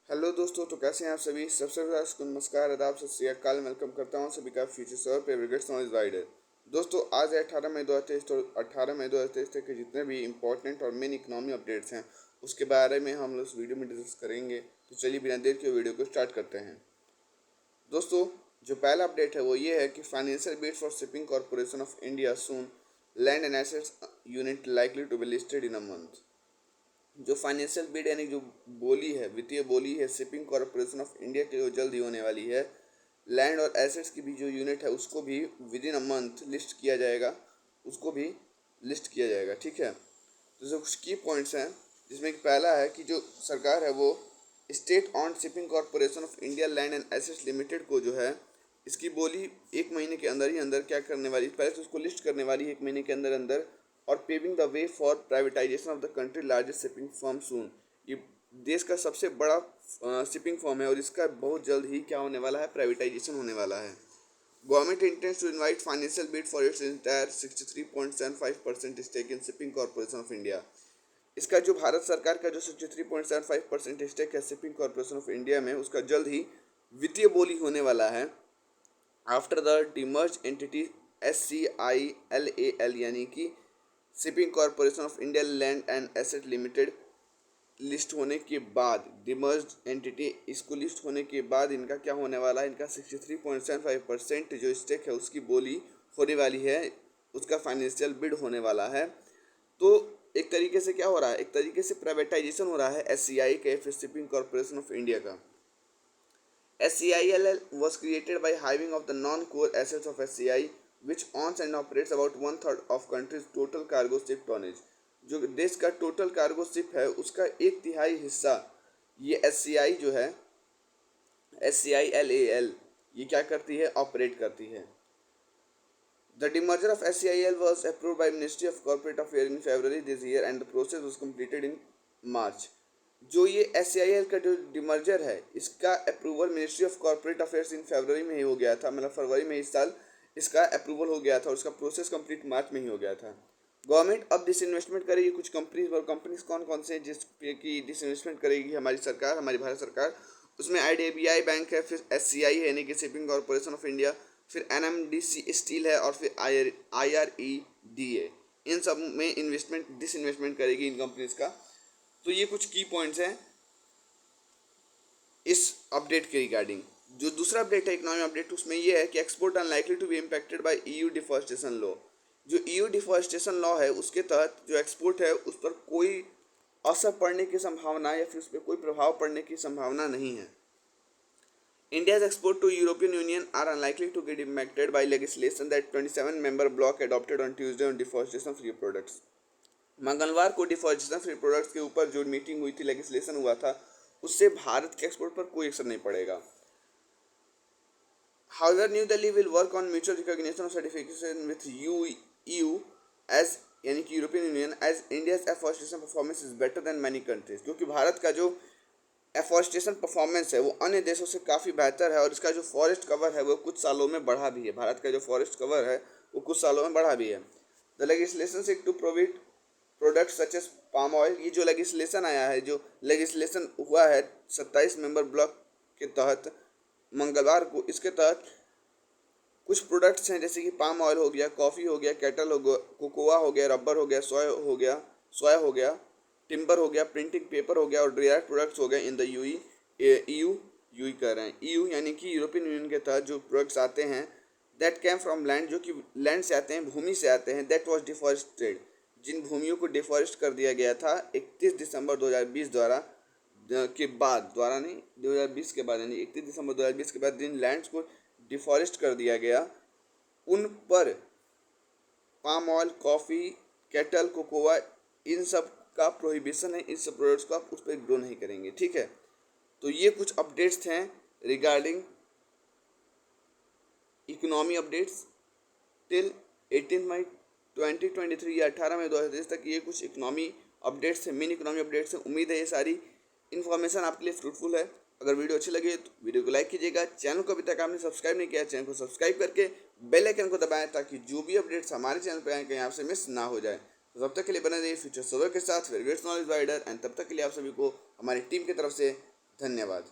Hello दोस्तों, तो कैसे हैं आप सभी। सबसे पहले नमस्कार, आदाब, सत श्री अकाल। वेलकम करता हूं सभी का फ्यूचर सर पे ब्रिगेड्स नॉलेज राइडर। दोस्तों, आज है 18 मई 2023। तो 18 मई 2023 तक के जितने भी इंपॉर्टेंट और मेन इकोनॉमी अपडेट्स हैं उसके बारे में हम लोग इस वीडियो में डिस्कस करेंगे। तो चलिए बिना देर के वीडियो को स्टार्ट करते हैं। दोस्तों, जो पहला अपडेट है वो ये है कि financial bid for shipping corporation of India soon land and assets unit likely to be listed in a month. जो फाइनेंशियल बिड यानी जो बोली है, वित्तीय बोली है शिपिंग कॉरपोरेशन ऑफ इंडिया की जो जल्द ही होने वाली है, लैंड और एसेट्स की भी जो यूनिट है उसको भी with in a month list किया जाएगा। उसको भी लिस्ट किया जाएगा, ठीक है। तो जो कुछ की पॉइंट्स हैं जिसमें कि पहला है कि जो सरकार है वो state on shipping corporation of India land and assets limited को जो है इसकी बोली एक महीने के अंदर ही अंदर क्या करने वाली, पहले तो उसको लिस्ट करने वाली है एक महीने के अंदर अंदर, और paving the way for privatization of the country largest shipping firm soon. ये देश का सबसे बड़ा शिपिंग फर्म है और इसका बहुत जल्द ही क्या होने वाला है, प्राइवेटाइजेशन होने वाला है। Government intends to invite financial bid for its entire 63.75% stake in shipping corporation of India. इसका जो भारत सरकार का जो 63.75% स्टेक है शिपिंग कॉर्पोरेशन ऑफ इंडिया में, उसका जल्द ही वित्तीय बोली होने वाला है। After the demerge entity SCILAL यानी कि shipping corporation of India land and asset limited list होने के बाद, डिमर्ज एंटिटी इसको लिस्ट होने के बाद इनका क्या होने वाला है, इनका 63.75% जो स्टेक है उसकी बोली होने वाली है, उसका फाइनेंशियल बिड होने वाला है। तो एक तरीके से क्या हो रहा है, एक तरीके से प्राइवेटाइजेशन हो रहा है SCI के शिपिंग कॉरपोरेशन ऑफ इंडिया का। SCILL was created by hiving of the non-core assets of SCI, which owns and operates about one third of country's total cargo ship tonnage। जो देश का टोटल कार्गो शिप है उसका एक तिहाई हिस्सा ये SCI जो है, SCILAL, ये क्या करती है, ऑपरेट करती है। The demerger of SCIL was approved by Ministry of Corporate Affairs in February this year and the process was completed in March। जो ये SCIL का जो डिमर्जर है इसका approval ministry of corporate affairs in फरवरी में ही हो गया था, मतलब फरवरी में इस साल इसका अप्रूवल हो गया था और उसका प्रोसेस कंप्लीट मार्च में ही हो गया था। गवर्नमेंट अब डिसइन्वेस्टमेंट करेगी कुछ कंपनीज और कंपनीज कौन कौन से जिस पे की डिसइन्वेस्टमेंट करेगी हमारी सरकार, हमारी भारत सरकार। उसमें IDBI बैंक है, फिर SCI है यानी कि शिपिंग कॉर्पोरेशन ऑफ इंडिया, फिर NMDC स्टील है और फिर IREDA। इन सब में इन्वेस्टमेंट डिसइन्वेस्टमेंट करेगी इन कंपनीज का। तो ये कुछ की पॉइंट्स हैं इस अपडेट के रिगार्डिंग। जो दूसरा अपडेट है इकोनॉमी अपडेट, उसमें ये है कि export unlikely to be impacted by EU deforestation law. जो EU डिफॉरेस्टेशन लॉ है उसके तहत जो एक्सपोर्ट है उस पर कोई असर पड़ने की संभावना या फिर उस पर कोई प्रभाव पड़ने की संभावना नहीं है। India's export to European Union are unlikely to get impacted by legislation that 27-member bloc adopted on Tuesday on deforestation free products। मंगलवार को डिफॉरेस्टेशन फ्री प्रोडक्ट्स के ऊपर जो मीटिंग हुई थी, लेजिस्लेशन हुआ था, उससे भारत के एक्सपोर्ट पर कोई असर नहीं पड़ेगा। However, New Delhi will work on mutual recognition of certification with EU as यानी कि European Union as India's afforestation performance is better than many countries. क्योंकि भारत का जो एफॉरेस्टेशन परफॉर्मेंस है वो अन्य देशों से काफ़ी बेहतर है और इसका जो फॉरेस्ट कवर है वो कुछ सालों में बढ़ा भी है। भारत का जो फॉरेस्ट कवर है वो कुछ सालों में बढ़ा भी है। The legislation seek to provide product such as palm oil. ये जो लेजिस्लेशन आया है, जो लेजिस्लेशन हुआ है 27 मेंबर ब्लॉक के तहत मंगलवार को, इसके तहत कुछ प्रोडक्ट्स हैं जैसे कि पाम ऑयल हो गया, कॉफ़ी हो गया, कैटल हो गया, कोकोआ हो गया, रबर हो गया, सोया हो गया, टिम्बर हो गया, प्रिंटिंग पेपर हो गया और डेयरी प्रोडक्ट्स हो गए इन द EU कर रहे हैं। EU यानी कि यूरोपियन यूनियन के तहत जो प्रोडक्ट्स आते हैं दैट कैम फ्रॉम लैंड, जो कि लैंड से आते हैं, भूमि से आते हैं, दैट वाज डिफॉरेस्टेड, जिन भूमियों को डिफॉरेस्ट कर दिया गया था 31 दिसंबर 2020 के बाद, द्वारा नहीं, 2020 के बाद, यानी 31 दिसंबर 2020 के बाद जिन लैंड्स को डिफॉरेस्ट कर दिया गया उन पर palm oil, coffee, cattle, cocoa, इन सब का प्रोहिबिशन है। इन सब प्रोडक्ट्स को आप उस पर ग्रो नहीं करेंगे, ठीक है। तो ये कुछ अपडेट्स हैं रिगार्डिंग इकोनॉमी अपडेट्स टिल 18 मई 2023 या 18 मई 2023 तक। ये कुछ इकोनॉमी अपडेट्स हैं, मेन इकोनॉमी अपडेट्स हैं। उम्मीद है ये सारी इन्फॉर्मेशन आपके लिए फ्रूटफुल है। अगर वीडियो अच्छी लगे तो वीडियो को लाइक कीजिएगा। चैनल को अभी तक आपने सब्सक्राइब नहीं किया, चैनल को सब्सक्राइब करके बेल आइकन को दबाएं ताकि जो भी अपडेट्स हमारे चैनल पर आए कहीं आपसे मिस ना हो जाए। तो तब तक के लिए बने रहिए फ्यूचर सर्वर के साथ, फिर वेट्स नॉलेज राइडर, एंड तब तक के लिए आप सभी को हमारी टीम की तरफ से धन्यवाद।